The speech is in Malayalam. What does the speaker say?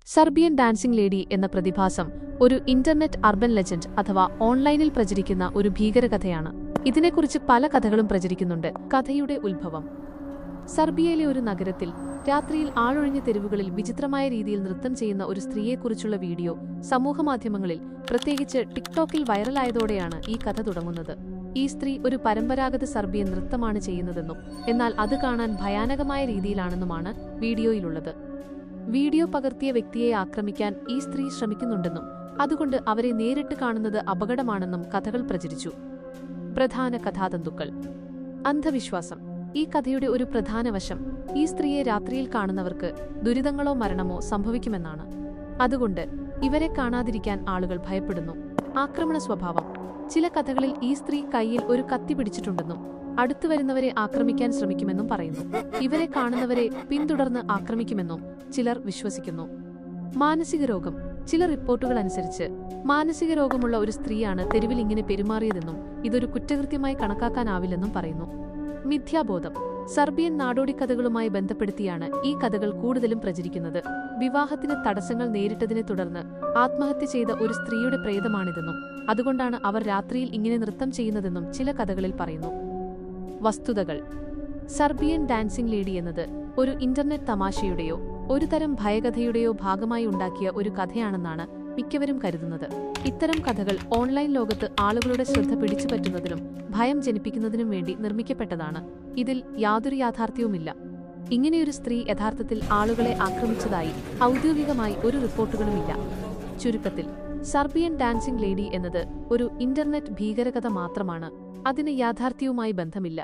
സർബിയൻ ഡാൻസിംഗ് ലേഡി എന്ന പ്രതിഭാസം ഒരു ഇന്റർനെറ്റ് അർബൻ ലെജൻഡ് അഥവാ ഓൺലൈനിൽ പ്രചരിക്കുന്ന ഒരു ഭീകരകഥയാണ്. ഇതിനെക്കുറിച്ച് പല കഥകളും പ്രചരിക്കുന്നുണ്ട്. കഥയുടെ ഉത്ഭവം: സർബിയയിലെ ഒരു നഗരത്തിൽ രാത്രിയിൽ ആളൊഴിഞ്ഞ തെരുവുകളിൽ വിചിത്രമായ രീതിയിൽ നൃത്തം ചെയ്യുന്ന ഒരു സ്ത്രീയെക്കുറിച്ചുള്ള വീഡിയോ സമൂഹമാധ്യമങ്ങളിൽ, പ്രത്യേകിച്ച് ടിക്ടോക്കിൽ വൈറലായതോടെയാണ് ഈ കഥ തുടങ്ങുന്നത്. ഈ സ്ത്രീ ഒരു പരമ്പരാഗത സർബിയൻ നൃത്തമാണ് ചെയ്യുന്നതെന്നും എന്നാൽ അത് കാണാൻ ഭയാനകമായ രീതിയിലാണെന്നുമാണ് വീഡിയോയിലുള്ളത്. വീഡിയോ പകർത്തിയ വ്യക്തിയെ ആക്രമിക്കാൻ ഈ സ്ത്രീ ശ്രമിക്കുന്നുണ്ടെന്നും അതുകൊണ്ട് അവരെ നേരിട്ട് കാണുന്നത് അപകടമാണെന്നും കഥകൾ പ്രചരിച്ചു. പ്രധാന കഥാതന്തുക്കൾ: അന്ധവിശ്വാസം. ഈ കഥയുടെ ഒരു പ്രധാന വശം ഈ സ്ത്രീയെ രാത്രിയിൽ കാണുന്നവർക്ക് ദുരിതങ്ങളോ മരണമോ സംഭവിക്കുമെന്നാണ്. അതുകൊണ്ട് ഇവരെ കാണാതിരിക്കാൻ ആളുകൾ ഭയപ്പെടുന്നു. ആക്രമണ സ്വഭാവം. ചില കഥകളിൽ ഈ സ്ത്രീ കയ്യിൽ ഒരു കത്തി പിടിച്ചിട്ടുണ്ടെന്നും അടുത്തുവരുന്നവരെ ആക്രമിക്കാൻ ശ്രമിക്കുമെന്നും പറയുന്നു. ഇവരെ കാണുന്നവരെ പിന്തുടർന്ന് ആക്രമിക്കുമെന്നും ചിലർ വിശ്വസിക്കുന്നു. മാനസിക രോഗം. ചില റിപ്പോർട്ടുകൾ അനുസരിച്ച് മാനസിക രോഗമുള്ള ഒരു സ്ത്രീയാണ് തെരുവിൽ ഇങ്ങനെ പെരുമാറിയതെന്നും ഇതൊരു കുറ്റകൃത്യമായി കണക്കാക്കാനാവില്ലെന്നും പറയുന്നു. മിഥ്യാബോധം. സർബിയൻ നാടോടിക്കഥകളുമായി ബന്ധപ്പെടുത്തിയാണ് ഈ കഥകൾ കൂടുതലും പ്രചരിക്കുന്നത്. വിവാഹത്തിന് തടസ്സങ്ങൾ നേരിട്ടതിനെ തുടർന്ന് ആത്മഹത്യ ചെയ്ത ഒരു സ്ത്രീയുടെ പ്രേതമാണിതെന്നും അതുകൊണ്ടാണ് അവർ രാത്രിയിൽ ഇങ്ങനെ നൃത്തം ചെയ്യുന്നതെന്നും ചില കഥകളിൽ പറയുന്നു. വസ്തുതകൾ: സർബിയൻ ഡാൻസിംഗ് ലേഡി എന്നത് ഒരു ഇന്റർനെറ്റ് തമാശയുടെയോ ഒരുതരം ഭയകഥയുടെയോ ഭാഗമായി ഉണ്ടാക്കിയ ഒരു കഥയാണെന്നാണ് മിക്കവരും കരുതുന്നത്. ഇത്തരം കഥകൾ ഓൺലൈൻ ലോകത്ത് ആളുകളുടെ ശ്രദ്ധ പിടിച്ചുപറ്റുന്നതിനും ഭയം ജനിപ്പിക്കുന്നതിനും വേണ്ടി നിർമ്മിക്കപ്പെട്ടതാണ്. ഇതിൽ യാതൊരു യാഥാർത്ഥ്യവുമില്ല. ഇങ്ങനെയൊരു സ്ത്രീ യഥാർത്ഥത്തിൽ ആളുകളെ ആക്രമിച്ചതായി ഔദ്യോഗികമായി ഒരു റിപ്പോർട്ടുകളുമില്ല. ചുരുക്കത്തിൽ, സർബിയൻ ഡാൻസിംഗ് ലേഡി എന്നത് ഒരു ഇന്റർനെറ്റ് ഭീകരകഥ മാത്രമാണ്. അതിന് യാഥാർത്ഥ്യവുമായി ബന്ധമില്ല.